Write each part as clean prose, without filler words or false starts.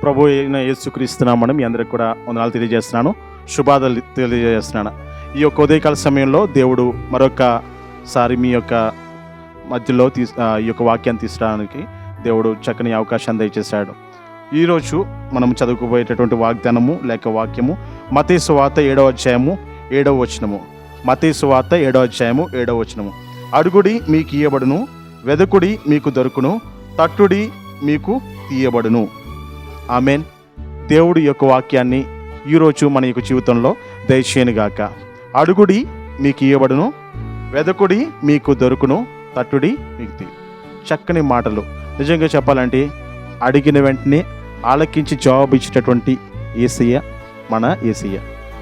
ప్రభు అయిన యేసుక్రీస్తు నామమున మీ అందరికి కూడా వందనాలు తెలియజేస్తున్నాను, శుభాలు తెలియజేస్తున్నాను. ఈ యొక్క ఉదయకాల సమయంలో దేవుడు మరొకసారి మీ యొక్క మధ్యలో ఈ యొక్క వాక్యాన్ని తీసుకురావడానికి దేవుడు చక్కని అవకాశాన్ని దయచేశాడు. ఈరోజు మనం చదువుకోబోయేటటువంటి వాగ్దానము లేక వాక్యము మత్తయి సువార్త 7వ అధ్యాయము 7వ వచనము. మత్తయి సువార్త 7వ అధ్యాయము 7వ వచనము. అడుగుడి మీకు ఇయ్యబడును, వెదకుడి మీకు దొరుకును, తట్టుడి మీకు తీయబడును. ఆమెన్. దేవుడి యొక్క వాక్యాన్ని ఈరోజు మన యొక్క జీవితంలో దయచేయనుగాక. అడుగుడి మీకు ఇయ్యబడును, వెదకుడి మీకు దొరుకును, తట్టుడి మీకు తీయ. చక్కని మాటలు. నిజంగా చెప్పాలంటే అడిగిన వెంటనే ఆలకించి జవాబు ఇచ్చేటటువంటి యేసయ్య మన యేసయ్య.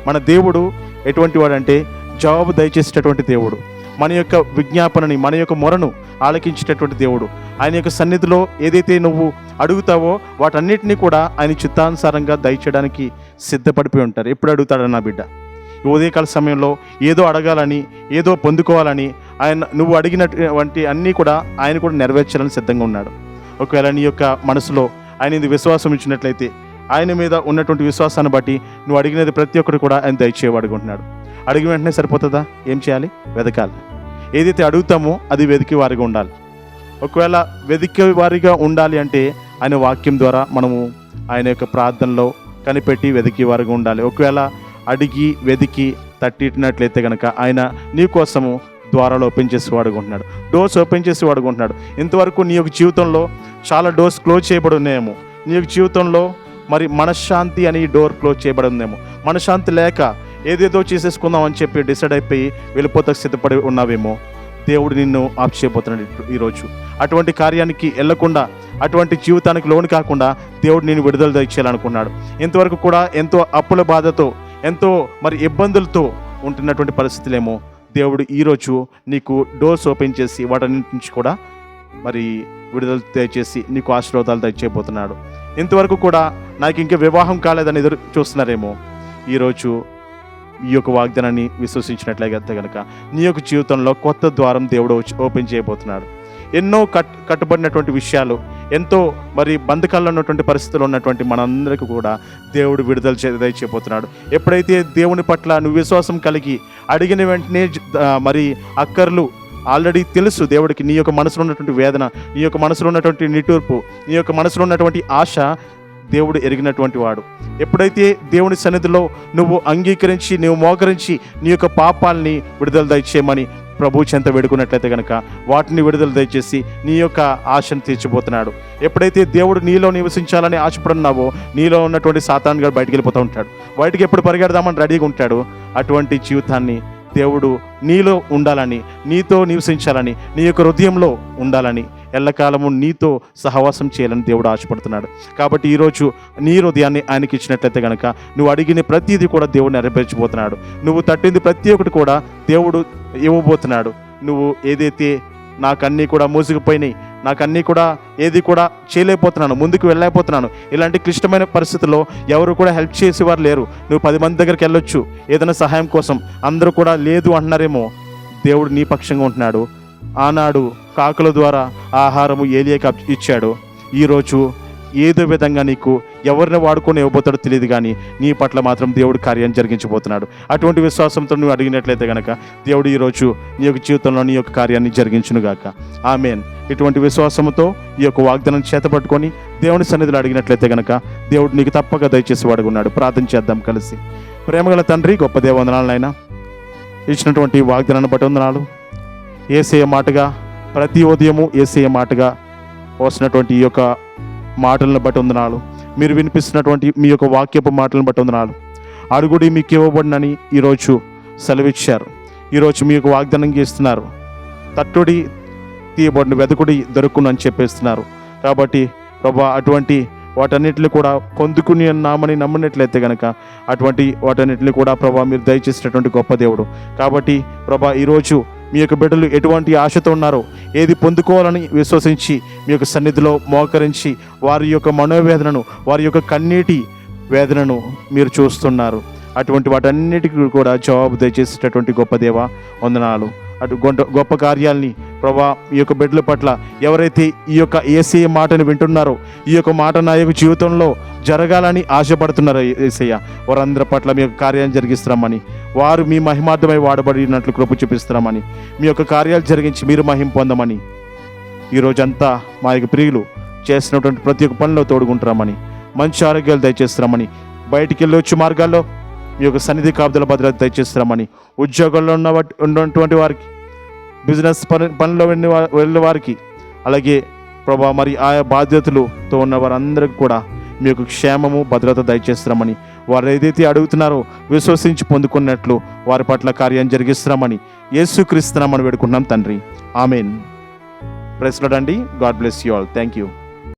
మన దేవుడు ఎటువంటి వాడంటే జవాబు దయచేసేటటువంటి దేవుడు. మన యొక్క విజ్ఞాపనని, మన యొక్క మొరను ఆలకించేటటువంటి దేవుడు. ఆయన యొక్క సన్నిధిలో ఏదైతే నువ్వు అడుగుతావో వాటన్నిటినీ కూడా ఆయన చిత్తానుసారంగా దయచేయడానికి సిద్ధపడిపోయి ఉంటారు. ఎప్పుడు అడుగుతాడన్న బిడ్డ? ఈ ఉదయకాల సమయంలో ఏదో అడగాలని, ఏదో పొందుకోవాలని ఆయన నువ్వు అడిగినటువంటి అన్నీ కూడా ఆయన కూడా నెరవేర్చాలని సిద్ధంగా ఉన్నాడు. ఒకవేళ నీ యొక్క మనసులో ఆయన ఇది విశ్వాసం ఇచ్చినట్లయితే ఆయన మీద ఉన్నటువంటి విశ్వాసాన్ని బట్టి నువ్వు అడిగినది ప్రతి ఒక్కటి కూడా ఆయన దయచేయబడుకుంటున్నాడు. అడిగిన వెంటనే సరిపోతుందా? ఏం చేయాలి? వెతకాలి. ఏదైతే అడుగుతామో అది వెతికి వారిగా ఉండాలి. ఒకవేళ వెతికే వారిగా ఉండాలి అంటే ఆయన వాక్యం ద్వారా మనము ఆయన యొక్క ప్రార్థనలో కనిపెట్టి వెతికి వారిగా ఉండాలి. ఒకవేళ అడిగి వెతికి తట్టినట్లయితే కనుక ఆయన నీ కోసము ద్వారాలు ఓపెన్ చేసి వాడుకుంటున్నాడు, డోర్స్ ఓపెన్ చేసి వాడుకుంటున్నాడు. ఇంతవరకు నీ యొక్క జీవితంలో చాలా డోర్స్ క్లోజ్ చేయబడి ఉన్నాయేమో. నీ యొక్క జీవితంలో మరి మనశ్శాంతి అని డోర్ క్లోజ్ చేయబడి ఉందేమో. మనశ్శాంతి లేక ఏదేదో చేసేసుకుందాం అని చెప్పి డిసైడ్ అయిపోయి వెళ్ళిపోతాకు సిద్ధపడి ఉన్నావేమో. దేవుడు నిన్ను ఆప్ చేయబోతున్నాడు ఈరోజు. అటువంటి కార్యానికి వెళ్లకుండా, అటువంటి జీవితానికి లోను కాకుండా దేవుడు నేను విడుదల దయచేయాలనుకున్నాడు. ఇంతవరకు కూడా ఎంతో అప్పుల బాధతో, ఎంతో మరి ఇబ్బందులతో ఉంటున్నటువంటి పరిస్థితులేమో దేవుడు ఈరోజు నీకు డోర్స్ ఓపెన్ చేసి వాటన్నింటి నుంచి కూడా మరి విడుదల దయచేసి నీకు ఆశీర్వాదాలు దయచేయబోతున్నాడు. ఇంతవరకు కూడా నాకు ఇంకా వివాహం కాలేదని ఎదురు చూస్తున్నారేమో. ఈరోజు ఈ యొక్క వాగ్దానాన్ని విశ్వసించినట్లయితే కనుక నీ యొక్క జీవితంలో కొత్త ద్వారం దేవుడు ఓపెన్ చేయబోతున్నాడు. ఎన్నో కట్టుబడినటువంటి విషయాలు, ఎంతో మరి బంధకాల్లో ఉన్నటువంటి పరిస్థితులు ఉన్నటువంటి మనందరికీ కూడా దేవుడు విడుదల దయచేయబోతున్నాడు. ఎప్పుడైతే దేవుని పట్ల నువ్వు విశ్వాసం కలిగి అడిగిన వెంటనే మరి అక్కర్లు ఆల్రెడీ తెలుసు దేవుడికి. నీ యొక్క మనసులో ఉన్నటువంటి వేదన, నీ యొక్క మనసులో ఉన్నటువంటి నిట్టూర్పు, నీ యొక్క మనసులో ఉన్నటువంటి ఆశ దేవుడు ఎరిగినటువంటి వాడు. ఎప్పుడైతే దేవుని సన్నిధిలో నువ్వు అంగీకరించి, నువ్వు మోకరించి నీ యొక్క పాపాలని విడుదల దయచేయమని ప్రభు చెంత వేడుకున్నట్లయితే కనుక వాటిని విడుదల దయచేసి నీ యొక్క ఆశను తీర్చిపోతున్నాడు. ఎప్పుడైతే దేవుడు నీలో నివసించాలని ఆశపడున్నావో నీలో ఉన్నటువంటి సాతాను గారు బయటికి వెళ్ళిపోతూ ఉంటాడు. బయటికి ఎప్పుడు పరిగెడదామని రెడీగా ఉంటాడు. అటువంటి జీవితాన్ని దేవుడు నీలో ఉండాలని, నీతో నివసించాలని, నీ యొక్క హృదయంలో ఉండాలని, ఎల్లకాలము నీతో సహవాసం చేయాలని దేవుడు ఆశపడుతున్నాడు. కాబట్టి ఈరోజు నీ హృదయాన్ని ఆయనకి ఇచ్చినట్లయితే కనుక నువ్వు అడిగిన ప్రతిదీ కూడా దేవుడు నెరవేర్చబోతున్నాడు. నువ్వు తట్టింది ప్రతి ఒక్కటి కూడా దేవుడు ఇవ్వబోతున్నాడు. నువ్వు ఏదైతే నాకన్నీ కూడా మూసుకుపోయినాయి, నాకన్నీ కూడా ఏది కూడా చేయలేకపోతున్నాను, ముందుకు వెళ్ళలేకపోతున్నాను, ఇలాంటి క్లిష్టమైన పరిస్థితుల్లో ఎవరు కూడా హెల్ప్ చేసేవారు లేరు. నువ్వు 10 మంది దగ్గరికి వెళ్ళొచ్చు ఏదైనా సహాయం కోసం, అందరూ కూడా లేదు అంటున్నారేమో. దేవుడు నీ పక్షంగా ఉంటున్నాడు. ఆనాడు కాకుల ద్వారా ఆహారము ఏలియాకి ఇచ్చాడు. ఈరోజు ఏదో విధంగా నీకు ఎవరిని వాడుకొని ఇవ్వబోతాడో తెలియదు, కానీ నీ పట్ల మాత్రం దేవుడు కార్యం జరిగించబోతున్నాడు. అటువంటి విశ్వాసంతో నువ్వు అడిగినట్లయితే కనుక దేవుడు ఈరోజు నీ యొక్క జీవితంలో నీ యొక్క కార్యాన్ని జరిగించునుగాక. ఆమేన్. ఇటువంటి విశ్వాసంతో ఈ యొక్క వాగ్దానం చేతపట్టుకొని దేవుని సన్నిధిలో అడిగినట్లయితే కనుక దేవుడు నీకు తప్పక దయచేసి వాడుకున్నాడు. ప్రార్థన చేద్దాం కలిసి. ప్రేమగల తండ్రి, గొప్ప దేవ, వందనాలనైనా ఇచ్చినటువంటి వాగ్దానాన్ని బట్టి వందనాలు. యేసయ్య మాటగా ప్రతి ఉదయము యేసయ్య మాటగా వస్తున్నటువంటి ఈ యొక్క మాటలను బట్టి వందనాలు. మీరు వినిపిస్తున్నటువంటి మీ యొక్క వాక్యపు మాటలను బట్టి వందనాలు. అడుగుడి మీకు ఇవ్వబడినని ఈరోజు సెలవిచ్చారు. ఈరోజు మీకు వాగ్దానం చేస్తున్నారు. తట్టుడి తీయబడిన, వెదకుడి దొరుకును అని చెప్పేస్తున్నారు. కాబట్టి ప్రభా అటువంటి వాటన్నిటిని కూడా పొందుకుని నామని నమ్మినట్లయితే కనుక అటువంటి వాటన్నిటిని కూడా ప్రభా మీరు దయచేసినటువంటి గొప్ప దేవుడు. కాబట్టి ప్రభా ఈరోజు మీ యొక్క బిడ్డలు ఎటువంటి ఆశతో ఉన్నారో, ఏది పొందుకోవాలని విశ్వసించి మీ యొక్క సన్నిధిలో మోకరించి వారి యొక్క మనోవేదనను, వారి యొక్క కన్నీటి వేదనను మీరు చూస్తున్నారు. అటువంటి వాటన్నిటికీ కూడా జవాబు దయచేసేటటువంటి గొప్ప దేవ వందనాలు. అటు గొప్ప కార్యాలని ప్రభా ఈ యొక్క బిడ్డల పట్ల ఎవరైతే ఈ యొక్క యేసయ్య మాటను వింటున్నారో, ఈ యొక్క మాట నా యొక్క జీవితంలో జరగాలని ఆశపడుతున్నారో యేసయ్య, వారందరి పట్ల మీ యొక్క కార్యాన్ని జరిగిస్తున్నామని, వారు మీ మహిమార్థమై వాడబడినట్లు కృప చూపిస్తున్నామని, మీ యొక్క కార్యాలు జరిగించి మీరు మహిమ పొందమని, ఈరోజంతా మా యొక్క ప్రియులు చేసినటువంటి ప్రతి ఒక్క పనిలో తోడుకుంటున్నామని, మంచి ఆరోగ్యాలు దయచేస్తున్నామని, బయటికి వెళ్ళి వచ్చే మార్గాల్లో మీ యొక్క సన్నిధి కాపుదల భద్రత దయచేస్తున్నామని, ఉద్యోగాల్లో ఉన్నటువంటి వారికి, బిజినెస్ పనిలో వెళ్ళిన వారికి, అలాగే ప్రభా మరి ఆయా బాధ్యతలతో ఉన్న వారందరికీ కూడా మీ యొక్క క్షేమము భద్రత దయచేస్తున్నామని, వారు ఏదైతే అడుగుతున్నారో విశ్వసించి పొందుకున్నట్లు వారి పట్ల కార్యం జరిగిస్తున్నామని యేసుక్రీస్తు నామమున వేడుకుంటున్నాం తండ్రి. ఆమెన్. ప్రైజ్ లార్డ్ అండి. God bless you all. Thank you.